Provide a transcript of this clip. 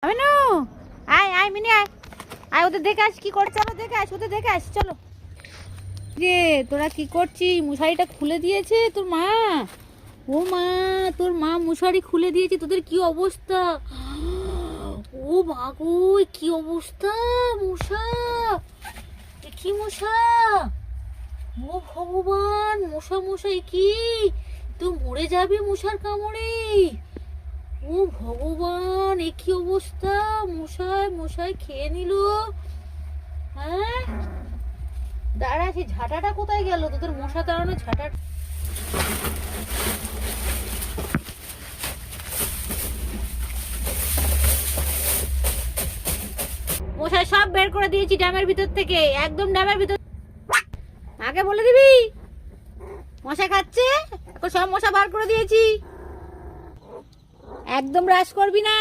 আমিনু, আয় আয় মিনি আয়, আয় ওদের দেখে আস কি করছে, আবার দেখে আস, ওদের দেখে আস, চলো। রে তোরা কি করছিস? মশারিটা খুলে দিয়েছে তোর মা। ও মা, তোর মা মশারি খুলে দিয়েছে, তোদের কি অবস্থা? ও মা গো, কি অবস্থা! মশা, এ কি মশা! ও ভগবান, মশা মশাই কি, তো মরে যাবে মশার কামড়ে। ও ভগবান, এ কি অবস্থা! মশাই মশাই খেয়ে নিল। হ্যাঁ, দাঁড়া, সেই ঝাঁটাটা কোথায় গেল? তোদের মশা তাড়ানো ঝাঁটা। মশাই সব বের করে দিয়েছি ড্যামের ভিতর থেকে, একদম ড্যামের ভিতর। আগে বলে দিবি, মশা খাচ্ছে, এখন সব মশা বার করে দিয়েছি, একদম ব্রাশ করবি না।